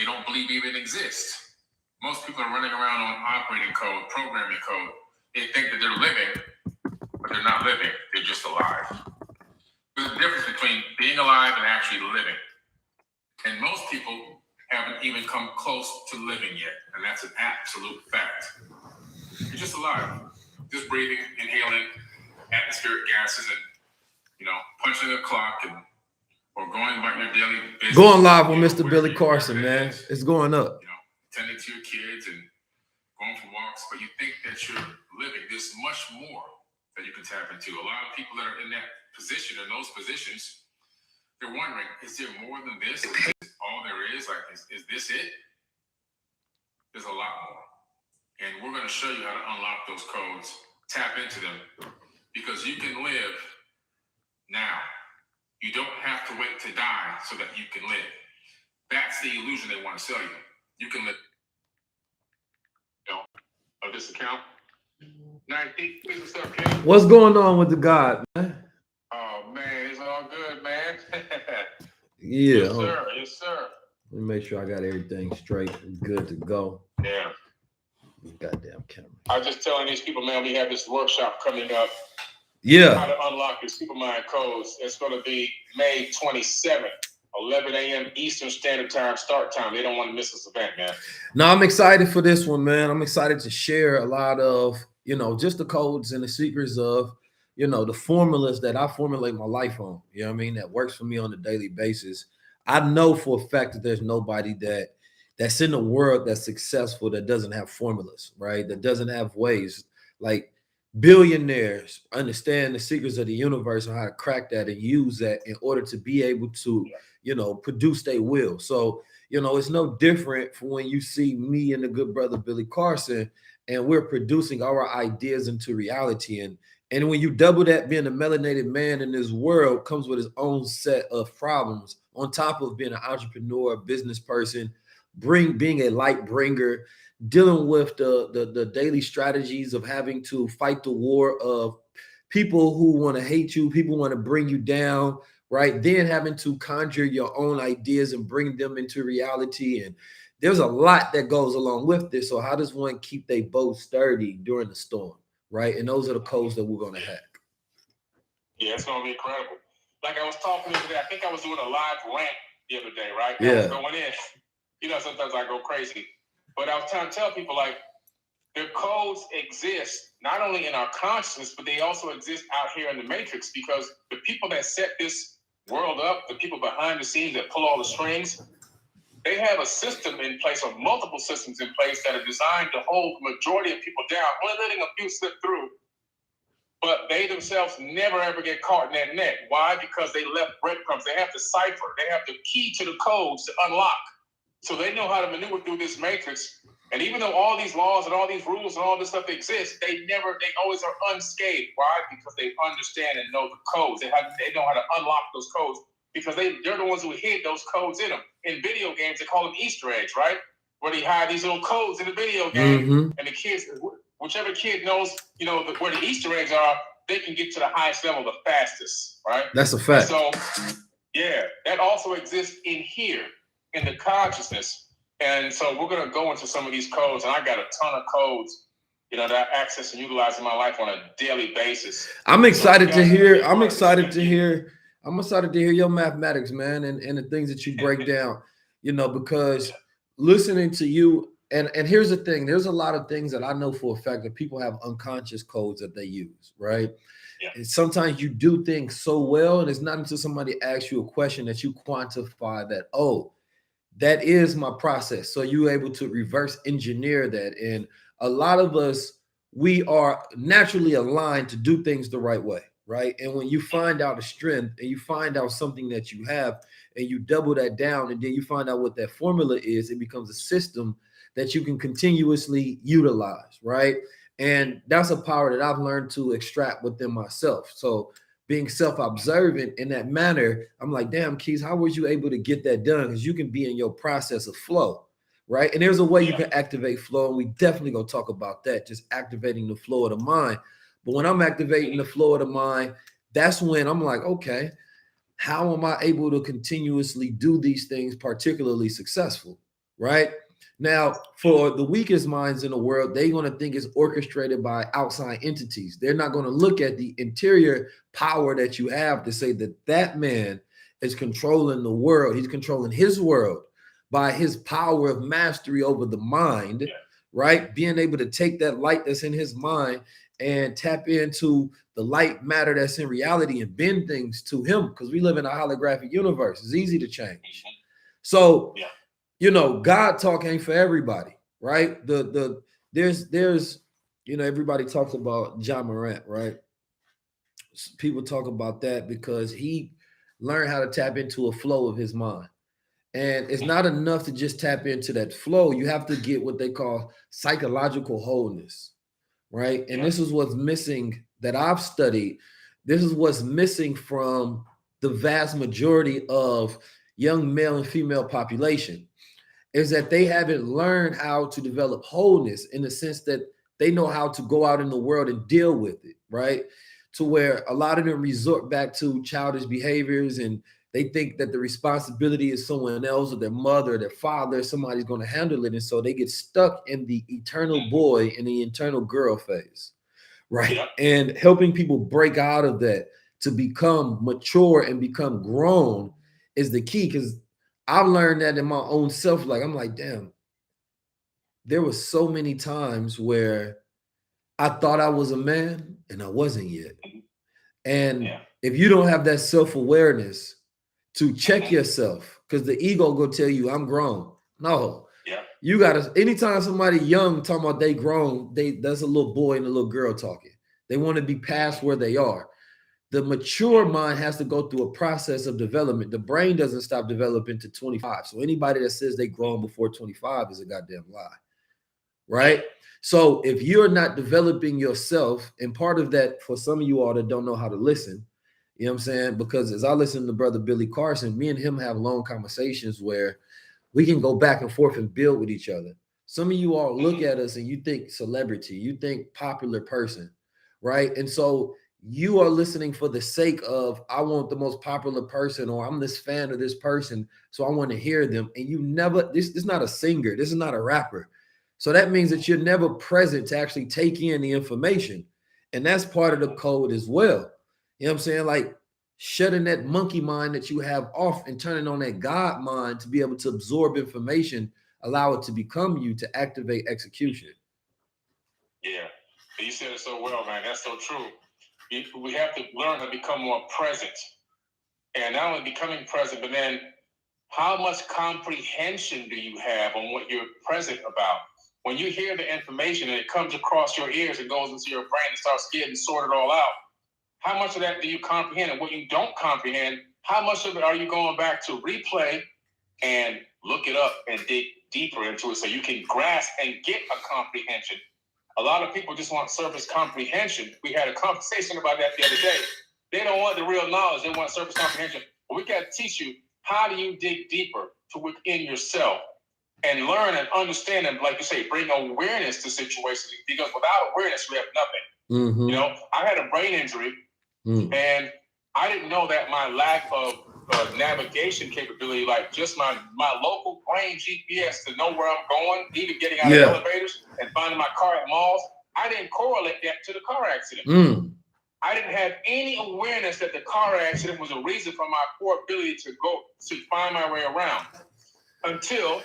don't believe even exist. Most people are running around on operating code, programming code. They think that they're living, but they're not living. They're just alive. There's a difference between being alive and actually living. And most people haven't even come close to living yet. And that's an absolute fact. You're just alive. Just breathing, inhaling atmospheric gases and, punching a clock and or going about your daily business. Going live with Mr. Billy Carson, man. It's going up. Tending to your kids and going for walks, but you think that you're living. There's much more that you can tap into. A lot of people that are in that position, in those positions, they're wondering, is there more than this? Is this all there is? Like, is this it? There's a lot more. And we're going to show you how to unlock those codes, tap into them, because you can live now. You don't have to wait to die so that you can live. That's the illusion they want to sell you. You can live of this account. What's going on with the God, man? Oh man, it's all good, man. Yeah. Yes, sir. Yes, sir. Let me make sure I got everything straight and good to go. Yeah. Goddamn camera. I was just telling these people, man, we have this workshop coming up. Yeah. How to unlock your supermind codes. It's going to be May 27th. 11 a.m. Eastern Standard Time start time. They don't want to miss this event, man. No, I'm excited for this one, man. I'm excited to share a lot of, just the codes and the secrets of, the formulas that I formulate my life on. You know what I mean? That works for me on a daily basis. I know for a fact that there's nobody that's in the world that's successful that doesn't have formulas, right? That doesn't have ways. Like billionaires understand the secrets of the universe and how to crack that and use that in order to be able to, produce their will. So, it's no different from when you see me and the good brother Billy Carson, and we're producing our ideas into reality. And when you double that, being a melanated man in this world comes with his own set of problems on top of being an entrepreneur, a business person, being a light bringer, dealing with the daily strategies of having to fight the war of people who want to hate you, people want to bring you down, right? Then having to conjure your own ideas and bring them into reality. And there's a lot that goes along with this. So how does one keep their boat sturdy during the storm, right? And those are the codes that we're going to hack. Yeah, it's going to be incredible. Like I was talking the other day, I think I was doing a live rant the other day, right? Yeah. I was going in. Sometimes I go crazy. But I was trying to tell people, like, the codes exist not only in our consciousness, but they also exist out here in the matrix, because the people that set this world up, the people behind the scenes that pull all the strings, they have a system in place, or multiple systems in place, that are designed to hold the majority of people down, only letting a few slip through. But they themselves never ever get caught in that net. Why? Because they left breadcrumbs. They have the cipher. They have the key to the codes to unlock. So they know how to maneuver through this matrix. And even though all these laws and all these rules and all this stuff exist, they always are unscathed. Why? Because they understand and know the codes. They know how to unlock those codes, because they're the ones who hid those codes in them. In video games, they call them Easter eggs, right? Where they hide these little codes in the video game, and the kids, whichever kid knows, where the Easter eggs are, they can get to the highest level the fastest, right? That's a fact. So, yeah, that also exists in here, in the consciousness. And so we're going to go into some of these codes, and I got a ton of codes, that I access and utilize in my life on a daily basis. I'm excited to hear your mathematics, man, and the things that you break down, because listening to you, and here's the thing, there's a lot of things that I know for a fact that people have unconscious codes that they use, right? Yeah. And sometimes you do things so well, and it's not until somebody asks you a question that you quantify that, oh, that is my process. So you're able to reverse engineer that. And a lot of us, we are naturally aligned to do things the right way, right? And when you find out a strength and you find out something that you have and you double that down, and then you find out what that formula is, it becomes a system that you can continuously utilize, right? And that's a power that I've learned to extract within myself. So being self-observant in that manner, I'm like, damn, Keys, how was you able to get that done? Because you can be in your process of flow, right? And there's a way you can activate flow, and we definitely gonna talk about that, just activating the flow of the mind. But when I'm activating the flow of the mind, that's when I'm like, okay, how am I able to continuously do these things particularly successful, right? Now, for the weakest minds in the world, they're going to think it's orchestrated by outside entities. They're not going to look at the interior power that you have to say that that man is controlling the world. He's controlling his world by his power of mastery over the mind, right? Being able to take that light that's in his mind and tap into the light matter that's in reality and bend things to him, because we live in a holographic universe. It's easy to change. So, you know, God talk ain't for everybody, right? There's you know, everybody talks about John Morant, right? People talk about that because he learned how to tap into a flow of his mind. And it's not enough to just tap into that flow. You have to get what they call psychological wholeness, right? And this is what's missing that I've studied. This is what's missing from the vast majority of young male and female population, is that they haven't learned how to develop wholeness in the sense that they know how to go out in the world and deal with it, right? To where a lot of them resort back to childish behaviors, and they think that the responsibility is someone else, or their mother, or their father, somebody's going to handle it. And so they get stuck in the eternal boy and the eternal girl phase, right? And helping people break out of that to become mature and become grown is the key. Because I've learned that in my own self. Like, I'm like, damn, there was so many times where I thought I was a man and I wasn't yet. And if you don't have that self-awareness to check yourself, because the ego go tell you I'm grown. No. You gotta, anytime somebody young talking about they grown, that's a little boy and a little girl talking. They want to be past where they are. The mature mind has to go through a process of development. The brain doesn't stop developing to 25. So anybody that says they grown before 25 is a goddamn lie, right? So if you're not developing yourself, and part of that for some of you all that don't know how to listen, you know what I'm saying? Because as I listen to Brother Billy Carson, me and him have long conversations where we can go back and forth and build with each other. Some of you all look at us and you think celebrity, you think popular person, right? And so you are listening for the sake of, I want the most popular person, or I'm this fan of this person, so I want to hear them. And you never, this is not a singer, this is not a rapper. So that means that you're never present to actually take in the information. And that's part of the code as well. You know what I'm saying? Like shutting that monkey mind that you have off and turning on that God mind to be able to absorb information, allow it to become you, to activate execution. Yeah, you said it so well, man. That's so true. We have to learn to become more present. And not only becoming present, but then how much comprehension do you have on what you're present about? When you hear the information and it comes across your ears and goes into your brain and starts getting sorted all out, how much of that do you comprehend? And what you don't comprehend, how much of it are you going back to replay and look it up and dig deeper into it so you can grasp and get a comprehension? A lot of people just want surface comprehension. We had a conversation about that the other day. They don't want the real knowledge. They want surface comprehension. But we got to teach you, how do you dig deeper to within yourself and learn and understand, and like you say, bring awareness to situations, because without awareness, we have nothing. Mm-hmm. You know, I had a brain injury, and I didn't know that my lack of navigation capability, like just my local brain GPS to know where I'm going, even getting out of elevators and finding my car at malls, I didn't correlate that to the car accident. I didn't have any awareness that the car accident was a reason for my poor ability to find my way around, until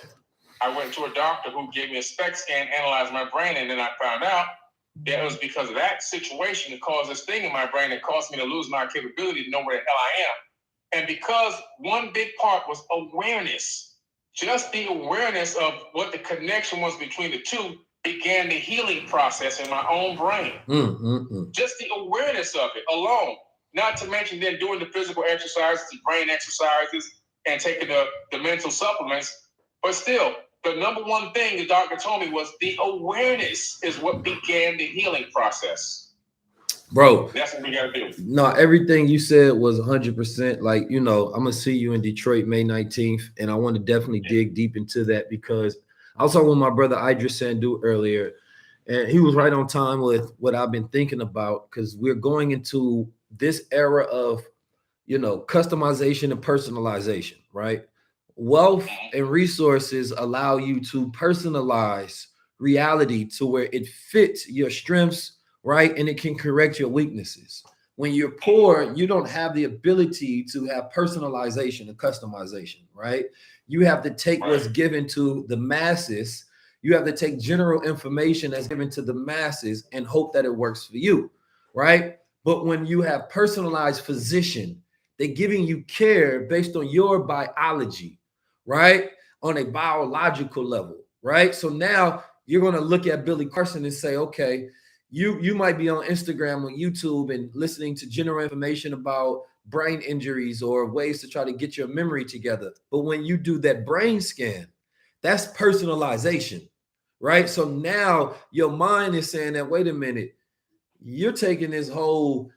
I went to a doctor who gave me a SPECT scan, analyzed my brain, and then I found out that it was because of that situation that caused this thing in my brain that caused me to lose my capability to know where the hell I am. And because one big part was awareness, just the awareness of what the connection was between the two began the healing process in my own brain. Just the awareness of it alone, not to mention then doing the physical exercises, the brain exercises, and taking the mental supplements. But still, the number one thing the doctor told me was the awareness is what began the healing process. Bro, that's what we got to do. No, everything you said was 100%. Like, you know, I'm gonna see you in Detroit May 19th, and I want to definitely dig deep into that, because I was talking with my brother Idris Sandu earlier, and he was right on time with what I've been thinking about, because we're going into this era of, you know, customization and personalization, right? Wealth and resources allow you to personalize reality to where it fits your strengths, right? And it can correct your weaknesses. When you're poor, you don't have the ability to have personalization and customization, right? You have to take what's Right. given to the masses. You have to take general information that's given to the masses and hope that it works for you, right? But when you have personalized physician, they're giving you care based on your biology, right? On a biological level, right? So now you're going to look at Billy Carson and say, okay, you might be on Instagram or YouTube and listening to general information about brain injuries or ways to try to get your memory together. But when you do that brain scan, that's personalization, right? So now your mind is saying that, wait a minute, you're taking this whole,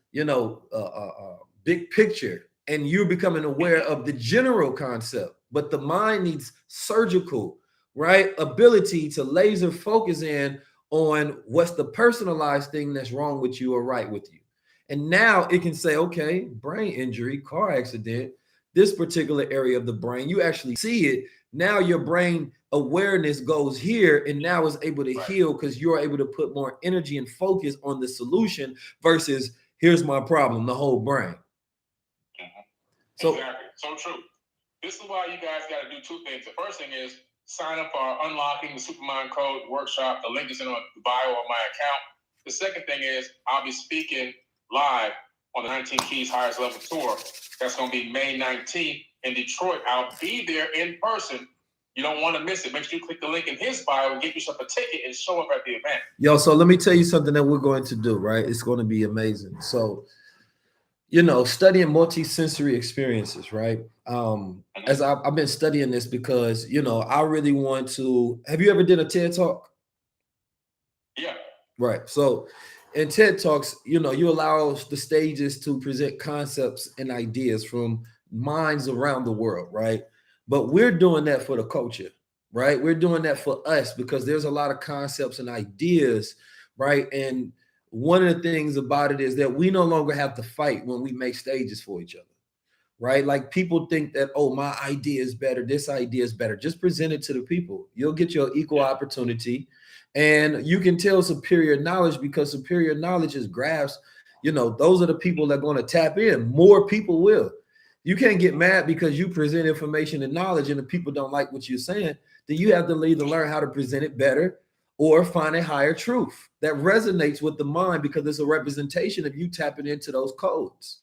big picture and you're becoming aware of the general concept, but the mind needs surgical, right? Ability to laser focus in on what's the personalized thing that's wrong with you or right with you. And now it can say, okay, brain injury, car accident, this particular area of the brain, you actually see it. Now your brain awareness goes here and now is able to Right. heal because you're able to put more energy and focus on the solution versus here's my problem, the whole brain. So Exactly. So true. This is why you guys got to do two things. The first thing is sign up for our Unlocking the Supermind Code workshop. The link is in the bio of my account. The second thing is I'll be speaking live on the 19 Keys Highest Level Tour. That's going to be May 19th in Detroit. I'll be there in person. You don't want to miss it. Make sure you click the link in his bio and get yourself a ticket and show up at the event. Yo, so let me tell you something that we're going to do, right? It's going to be amazing. So, studying multi-sensory experiences, right? As I've been studying this because, I really want to. Have you ever did a TED Talk? Yeah. Right. So in TED Talks, you allow the stages to present concepts and ideas from minds around the world, right? But we're doing that for the culture, right? We're doing that for us because there's a lot of concepts and ideas, right? And one of the things about it is that we no longer have to fight when we make stages for each other, right? Like people think that, oh, my idea is better, this idea is better. Just present it to the people. You'll get your equal opportunity. And you can tell superior knowledge because superior knowledge is grasped. Those are the people that are going to tap in. More people will. You can't get mad because you present information and knowledge and the people don't like what you're saying. Then you have to either learn how to present it better or find a higher truth that resonates with the mind because it's a representation of you tapping into those codes,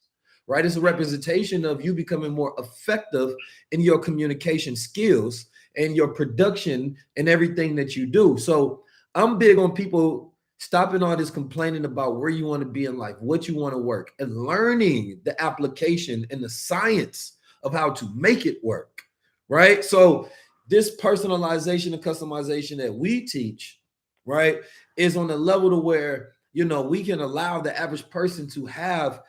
right? It's a representation of you becoming more effective in your communication skills and your production and everything that you do. So I'm big on people stopping all this complaining about where you want to be in life, what you want to work, and learning the application and the science of how to make it work, right? So this personalization and customization that we teach, right, is on a level to where, we can allow the average person to have,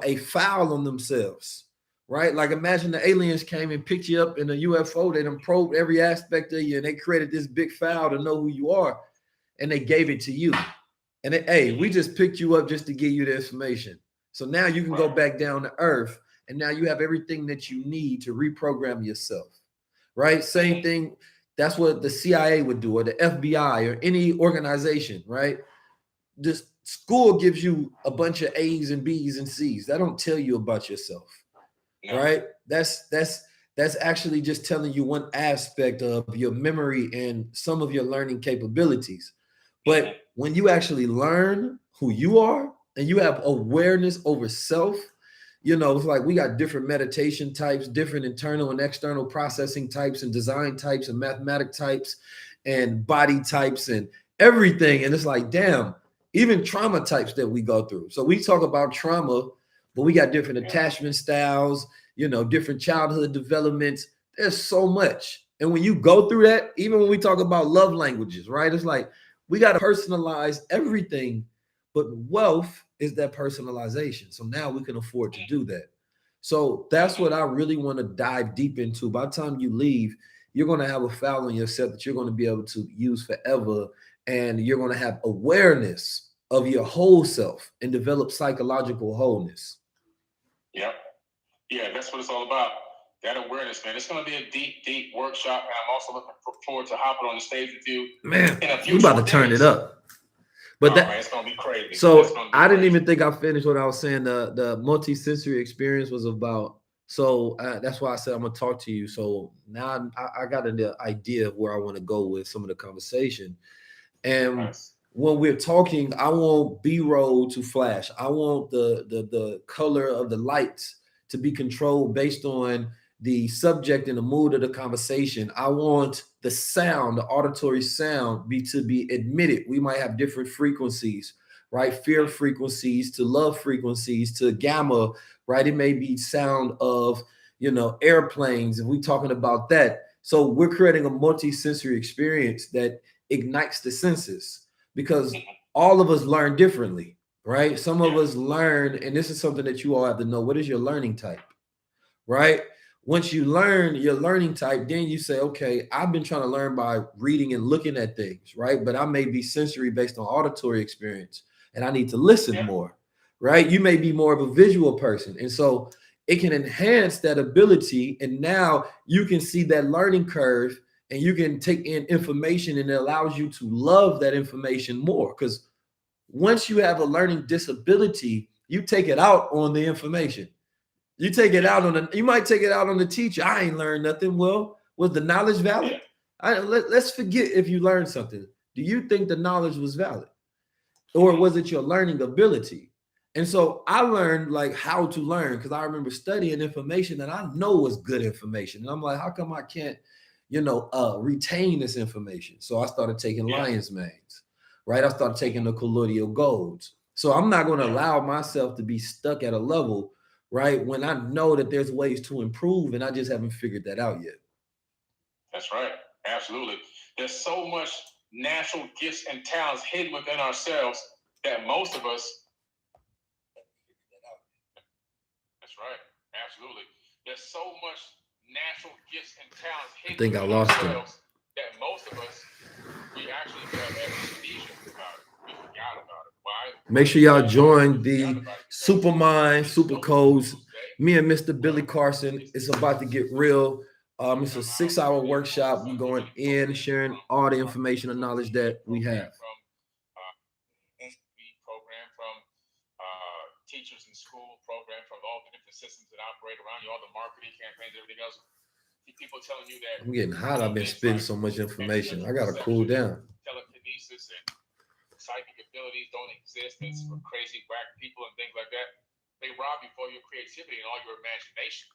a foul on themselves, right? Like imagine the aliens came and picked you up in a UFO, they done probed every aspect of you and they created this big file to know who you are and they gave it to you. And hey, we just picked you up just to give you the information. So now you can go back down to earth and now you have everything that you need to reprogram yourself, right? Same thing. That's what the CIA would do or the FBI or any organization, right? This school gives you a bunch of A's and B's and C's. That don't tell you about yourself, right? That's actually just telling you one aspect of your memory and some of your learning capabilities. But when you actually learn who you are and you have awareness over self, it's like we got different meditation types, different internal and external processing types and design types and mathematic types and body types and everything. And it's like, damn, even trauma types that we go through. So we talk about trauma, but we got different attachment styles, different childhood developments. There's so much. And when you go through that, even when we talk about love languages, right? It's like we got to personalize everything, but wealth is that personalization. So now we can afford to do that. So that's what I really want to dive deep into. By the time you leave, you're going to have a file on yourself that you're going to be able to use forever. And you're going to have awareness of your whole self and develop psychological wholeness. Yep. Yeah, that's what it's all about. That awareness, man. It's going to be a deep, deep workshop, and I'm also looking forward to hopping on the stage with you. Man, in a few we about to short turn days. it up. But man, it's gonna be crazy. So I didn't even think I finished what I was saying. The multi-sensory experience was about. So that's why I said I'm gonna talk to you. So now I got an idea of where I want to go with some of the conversation. And Nice. when we're talking, I want B-roll to flash. I want the color of the lights to be controlled based on the subject and the mood of the conversation. I want the sound, the auditory sound, to be admitted. We might have different frequencies, right? Fear frequencies to love frequencies to gamma, right? It may be sound of, airplanes, if we're talking about that. So we're creating a multi-sensory experience that ignites the senses, because all of us learn differently, right? Some of us learn, and this is something that you all have to know. What is your learning type, right? Once you learn your learning type, then you say, okay, I've been trying to learn by reading and looking at things, right? But I may be sensory based on auditory experience, and I need to listen more, right? You may be more of a visual person. And so it can enhance that ability. And now you can see that learning curve, and you can take in information, and it allows you to love that information more. Because once you have a learning disability, you take it out on the information. You take it out on you might take it out on the teacher. I ain't learned nothing. Well, was the knowledge valid? Let's forget if you learned something. Do you think the knowledge was valid? Or was it your learning ability? And so I learned like how to learn, because I remember studying information that I know was good information. And I'm like, how come I can't, retain this information? So I started taking lion's manes, right? I started taking the colloidal golds. So I'm not going to allow myself to be stuck at a level, right, when I know that there's ways to improve, and I just haven't figured that out yet. That's right. Absolutely. There's so much natural gifts and talents hidden within ourselves that most of us. That's right. Absolutely. There's so much natural gifts and talents hidden within ourselves that most of us, we actually have amnesia about it. We forgot about it. Why? Make sure y'all join the Supermind Super Codes. Me and Mr. Billy Carson. It's about to get real. It's a 6-hour workshop. We're going in, sharing all the information and knowledge that we have. Program from teachers in school, program from all the different systems that operate around you, all the marketing campaigns, everything else. People telling you that. I'm getting hot. I've been spitting so much information. I gotta cool down. Telekinesis and psychic abilities don't exist. It's for crazy whack people and things like that. They rob you for your creativity and all your imagination.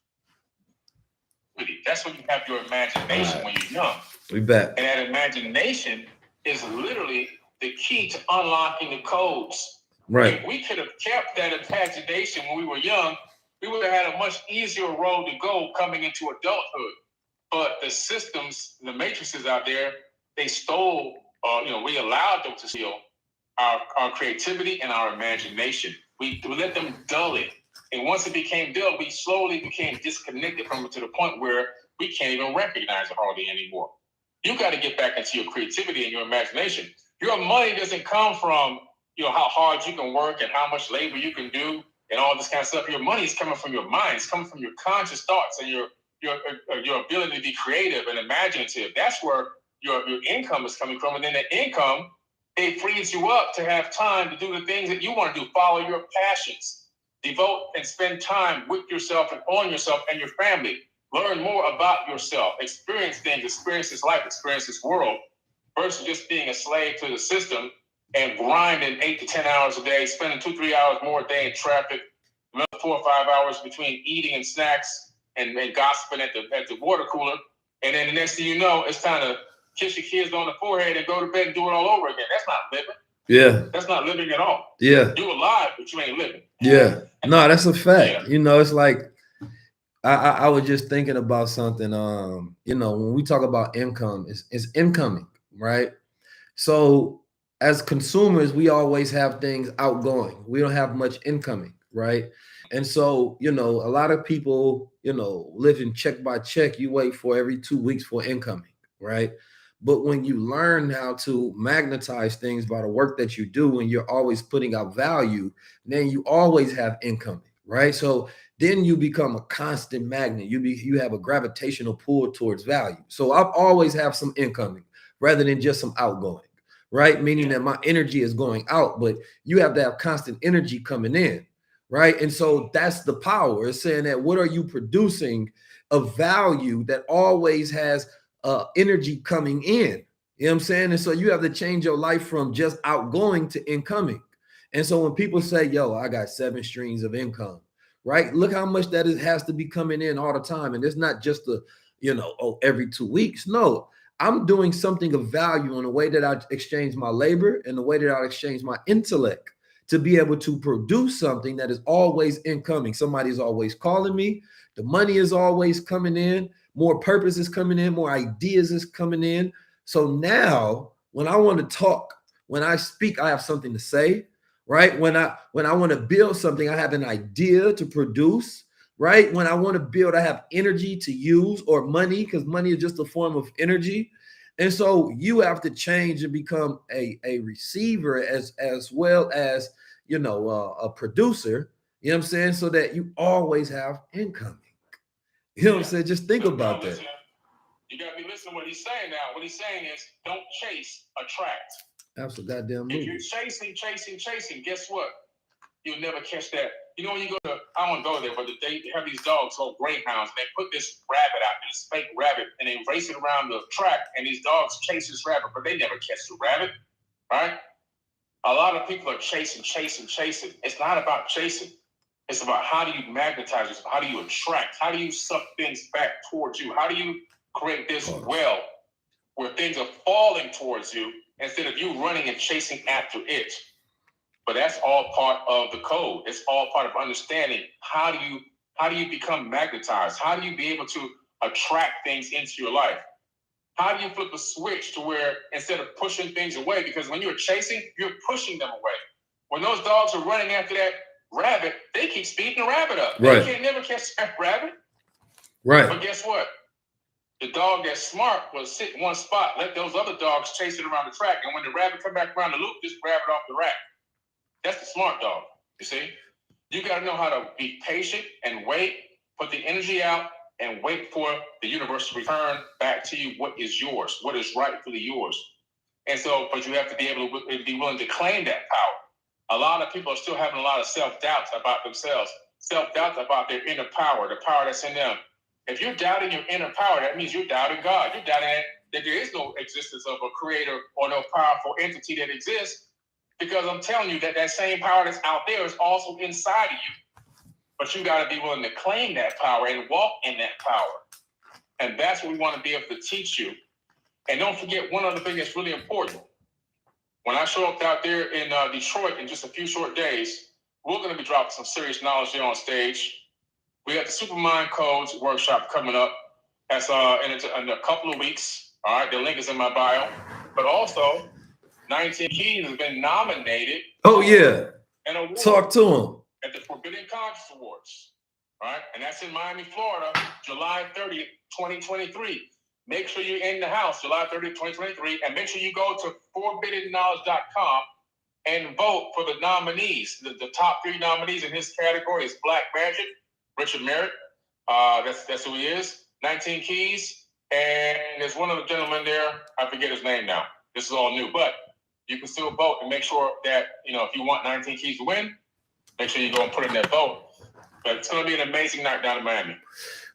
That's when you have your imagination when you're young. We back. And that imagination is literally the key to unlocking the codes. Right. If we could have kept that imagination when we were young, we would have had a much easier road to go coming into adulthood. But the systems, the matrices out there, they stole, we allowed them to steal our creativity and our imagination. We let them dull it. And once it became dull, we slowly became disconnected from it to the point where we can't even recognize it hardly anymore. You got to get back into your creativity and your imagination. Your money doesn't come from, how hard you can work and how much labor you can do and all this kind of stuff. Your money is coming from your mind. It's coming from your conscious thoughts and your ability to be creative and imaginative. That's where your income is coming from. And then the income, it frees you up to have time to do the things that you want to do. Follow your passions. Devote and spend time with yourself and on yourself and your family. Learn more about yourself. Experience things. Experience this life. Experience this world. Versus just being a slave to the system and grinding 8 to 10 hours a day, spending 2-3 hours more a day in traffic, another 4 or 5 hours between eating and snacks and gossiping at the water cooler. And then the next thing you know, it's time to kiss your kids on the forehead and go to bed and do it all over again. That's not living. Yeah. That's not living at all. Yeah. You're alive, but you ain't living. Yeah. No, that's a fact. Yeah. It's like I was just thinking about something. When we talk about income, it's incoming, right? So as consumers, we always have things outgoing. We don't have much incoming, right? And so, a lot of people, living check by check, you wait for every 2 weeks for incoming, right? But when you learn how to magnetize things by the work that you do, and you're always putting out value, then you always have incoming, right? So then you become a constant magnet. You have a gravitational pull towards value. So I've always have some incoming rather than just some outgoing, right? Meaning that my energy is going out, but you have to have constant energy coming in, right? And so that's the power. It's saying that what are you producing of value that always has energy coming in? You know what I'm saying? And so you have to change your life from just outgoing to incoming. And so when people say, yo, I got 7 streams of income, right? Look how much that has to be coming in all the time. And it's not just the, every 2 weeks. No, I'm doing something of value in the way that I exchange my labor and the way that I exchange my intellect to be able to produce something that is always incoming. Somebody's always calling me. The money is always coming in. More purpose is coming in. More ideas is coming in. So now when I want to talk, when I speak, I have something to say, right? When I want to build something, I have an idea to produce, right? When I want to build, I have energy to use, or money, because money is just a form of energy. And so you have to change and become a receiver as well as, a producer, you know what I'm saying? So that you always have incoming. You know what I'm saying? Just think about that. You got to be listening to what he's saying now. What he's saying is don't chase, attract. Absolutely. If you're chasing, guess what? You'll never catch that. You know, when you go to, I don't go there, but they have these dogs called greyhounds. They put this rabbit out, this fake rabbit, and they race it around the track, and these dogs chase this rabbit, but they never catch the rabbit, right? A lot of people are chasing. It's not about chasing. It's about how do you magnetize this? How do you attract? How do you suck things back towards you? How do you create this well where things are falling towards you instead of you running and chasing after it? But that's all part of the code. It's all part of understanding how do you become magnetized? How do you be able to attract things into your life? How do you flip a switch to where instead of pushing things away, because when you're chasing, you're pushing them away. When those dogs are running after that rabbit, they keep speeding the rabbit up. Right. They can't never catch that rabbit. Right. But guess what? The dog that's smart will sit in one spot, let those other dogs chase it around the track, and when the rabbit come back around the loop, just grab it off the rack. That's the smart dog, you see? You got to know how to be patient and wait, put the energy out, and wait for the universe to return back to you what is yours, what is rightfully yours. And so, but you have to be able to be willing to claim that power. A lot of people are still having a lot of self-doubts about themselves, self-doubts about their inner power, the power that's in them. If you're doubting your inner power, that means you're doubting God. You're doubting that there is no existence of a creator or no powerful entity that exists. Because I'm telling you that that same power that's out there is also inside of you. But you got to be willing to claim that power and walk in that power. And that's what we want to be able to teach you. And don't forget one other thing that's really important. When I show up out there in Detroit in just a few short days, we're going to be dropping some serious knowledge there on stage. We got the Supermind Codes workshop coming up. That's in a couple of weeks. All right, the link is in my bio. But also, 19 Keys has been nominated. Oh, yeah. An award Talk to him. At the Forbidden Conscious Awards. Right? And that's in Miami, Florida, July 30th, 2023. Make sure you're in the house, July 30th, 2023. And make sure you go to forbiddenknowledge.com and vote for the nominees. The top 3 nominees in his category is Black Magic, Richard Merritt. That's who he is. 19 Keys. And there's one other gentleman there. I forget his name now. This is all new. But you can still vote and make sure that, if you want 19 Keys to win, make sure you go and put in that vote. But it's going to be an amazing night down in Miami.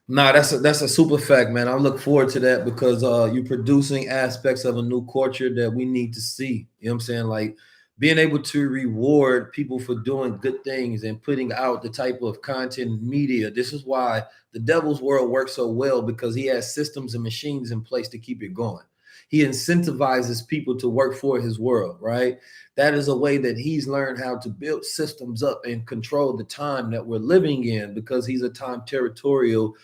Nah, that's a super fact, man. I look forward to that because you're producing aspects of a new culture that we need to see. You know what I'm saying? Like being able to reward people for doing good things and putting out the type of content and media. This is why the devil's world works so well, because he has systems and machines in place to keep it going. He incentivizes people to work for his world, right? That is a way that he's learned how to build systems up and control the time that we're living in, because he's a time territorial,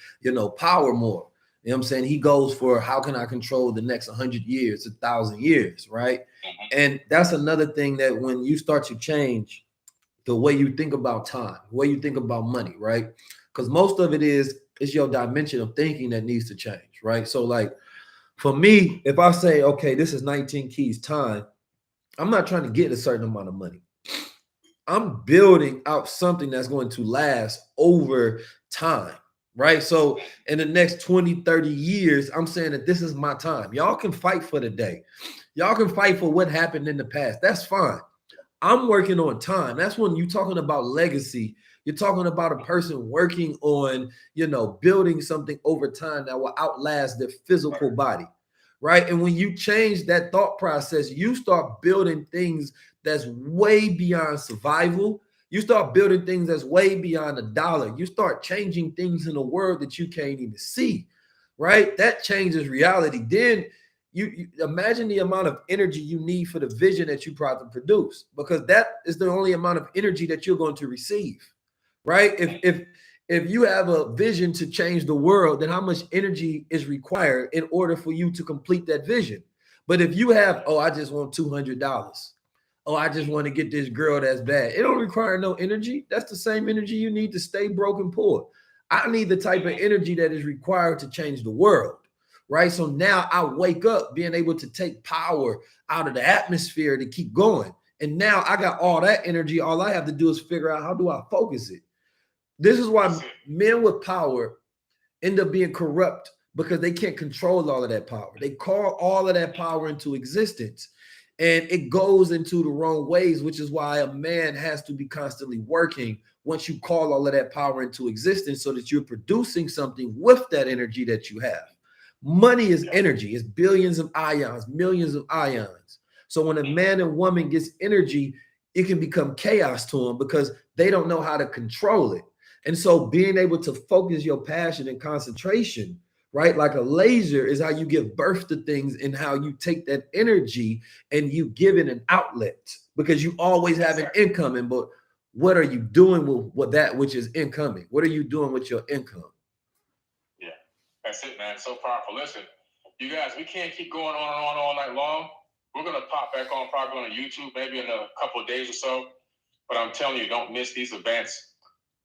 power more. You know what I'm saying? He goes for how can I control the next 100 years, 1,000 years, right? And that's another thing that when you start to change the way you think about time, the way you think about money, right? Because most of it is your dimension of thinking that needs to change, right? So like, for me, if I say, okay, this is 19 Keys time, I'm not trying to get a certain amount of money. I'm building out something that's going to last over time, right? So in the next 20, 30 years, I'm saying that this is my time. Y'all can fight for the day. Y'all can fight for what happened in the past. That's fine. I'm working on time. That's when you're talking about legacy. You're talking about a person working on, building something over time that will outlast their physical body, right? And when you change that thought process, you start building things that's way beyond survival. You start building things that's way beyond a dollar. You start changing things in the world that you can't even see, right? That changes reality. Then you imagine the amount of energy you need for the vision that you try to produce, because that is the only amount of energy that you're going to receive, right? If you have a vision to change the world, then how much energy is required in order for you to complete that vision? But if you have, oh, I just want $200, oh, I just want to get this girl that's bad, it don't require no energy. That's the same energy you need to stay broke and poor. I need the type of energy that is required to change the world, right? So now I wake up being able to take power out of the atmosphere to keep going. And now I got all that energy. All I have to do is figure out, how do I focus it? This is why men with power end up being corrupt, because they can't control all of that power. They call all of that power into existence, and it goes into the wrong ways, which is why a man has to be constantly working once you call all of that power into existence, so that you're producing something with that energy that you have. Money is energy. It's billions of ions, millions of ions. So when a man and woman gets energy, it can become chaos to them because they don't know how to control it. And so being able to focus your passion and concentration, right, like a laser, is how you give birth to things, and how you take that energy and you give it an outlet, because you always have an incoming. But what are you doing with that which is incoming? What are you doing with your income? Yeah, that's it, man. So powerful. Listen, you guys, we can't keep going on and on all night long. We're going to pop back on probably on YouTube maybe in a couple of days or so. But I'm telling you, don't miss these events.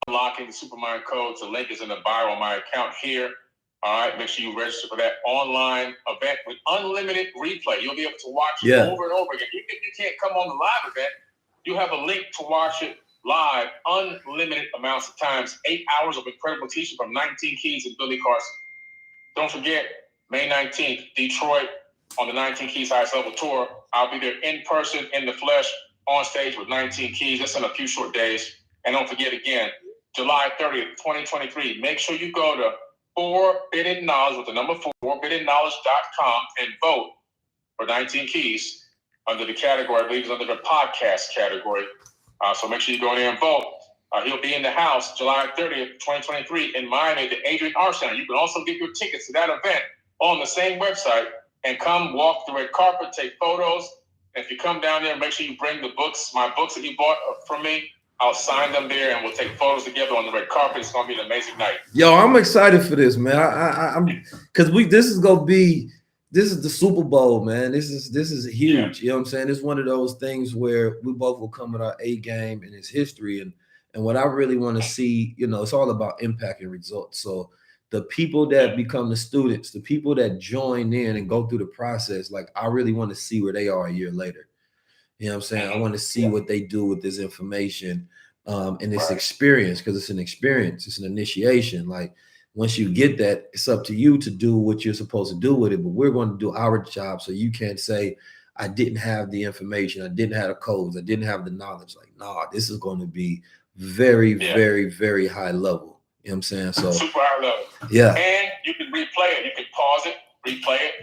Unlocking the Supermind codes. The link is in the bio on my account here. All right, make sure you register for that online event with unlimited replay. You'll be able to watch it over and over again. Even if you can't come on the live event, you have a link to watch it live, unlimited amounts of times. 8 hours of incredible teaching from 19 Keys and Billy Carson. Don't forget, May 19th, Detroit, on the 19 Keys Highest Level Tour. I'll be there in person, in the flesh, on stage with 19 Keys. That's in a few short days. And don't forget again, July 30th, 2023. Make sure you go to Forbidden Knowledge with the number 4, forbiddenknowledge.com, and vote for 19 Keys under the category, I believe it's under the podcast category. So make sure you go in there and vote. He'll be in the house July 30th, 2023 in Miami at the Adrian R Center. You can also get your tickets to that event on the same website and come walk the red carpet, take photos. And if you come down there, make sure you bring the books, my books that you bought from me. I'll sign them there, and we'll take photos together on the red carpet. It's gonna be an amazing night. Yo, I'm excited for this, man. I'm because this is the Super Bowl, man. This is huge. You know what I'm saying? It's one of those things where we both will come with our A game and its history, and what I really want to see, it's all about impact and results. So the people that become the students, the people that join in and go through the process, like, I really want to see where they are a year later. You know what I'm saying? I want to see what they do with this information and this experience, because it's an experience. It's an initiation. Like, once you get that, it's up to you to do what you're supposed to do with it. But we're going to do our job, so you can't say, I didn't have the information, I didn't have the codes, I didn't have the knowledge. Like, nah, this is going to be very, very, very high level. You know what I'm saying? So super high level. Yeah. And you can replay it. You can pause it, replay it.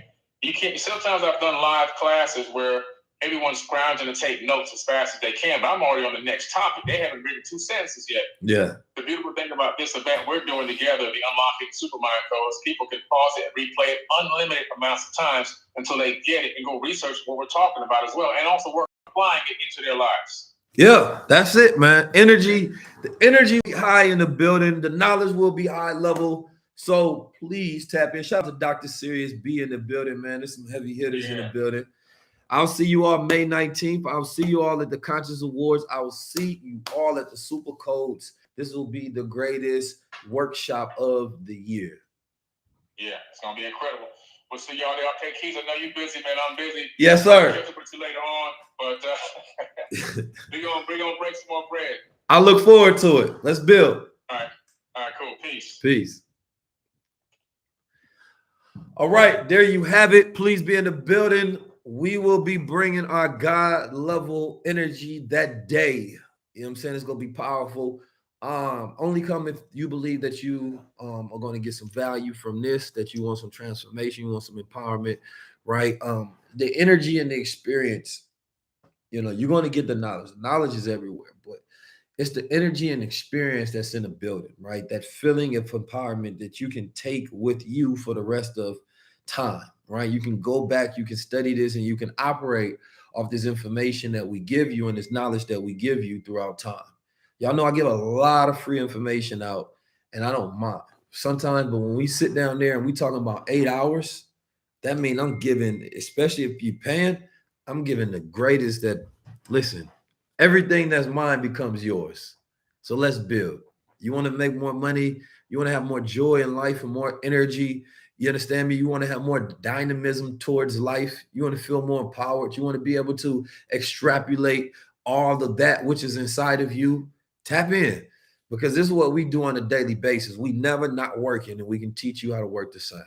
You can't. Sometimes I've done live classes where everyone's scrounging to take notes as fast as they can, but I'm already on the next topic. They haven't written 2 sentences yet. Yeah. The beautiful thing about this event we're doing together, the Unlocking Supermind codes, people can pause it and replay it unlimited amounts of times until they get it and go research what we're talking about as well, and also work applying it into their lives. Yeah, that's it, man. The energy high in the building. The knowledge will be high level. So please tap in. Shout out to Dr. Serious B in the building, man. There's some heavy hitters in the building. I'll see you all May 19th. I'll see you all at the Conscious Awards. I will see you all at the Super Codes. This will be the greatest workshop of the year. Yeah, it's going to be incredible. We'll see y'all there. Okay, Keys, I know you're busy, man. I'm busy. Yes, sir. I'll catch up with you later on. But We're gonna break some more bread. I look forward to it. Let's build. All right, cool. Peace. Peace. All right, there you have it. Please be in the building. We will be bringing our God level energy that day. You know what I'm saying? It's going to be powerful. Only come if you believe that you are going to get some value from this, that you want some transformation, you want some empowerment, right? The energy and the experience, you know, you're going to get the knowledge. Knowledge is everywhere, but it's the energy and experience that's in the building, right? That feeling of empowerment that you can take with you for the rest of time, right? You can go back, you can study this, and you can operate off this information that we give you and this knowledge that we give you throughout time. Y'all know I give a lot of free information out, and I don't mind sometimes, but when we sit down there and we talking about 8 hours, that means I'm giving, especially if you're paying, I'm giving the greatest that, listen, everything that's mine becomes yours. So let's build. You want to make more money. You want to have more joy in life and more energy. You understand me? You want to have more dynamism towards life. You want to feel more empowered. You want to be able to extrapolate all of that which is inside of you. Tap in, because this is what we do on a daily basis. We never not working, and we can teach you how to work the same.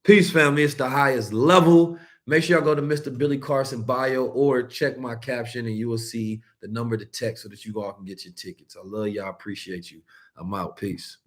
Peace, family. It's the highest level. Make sure y'all go to Mr. Billy Carson bio or check my caption, and you will see the number to text so that you all can get your tickets. I love y'all. Appreciate you. I'm out. Peace.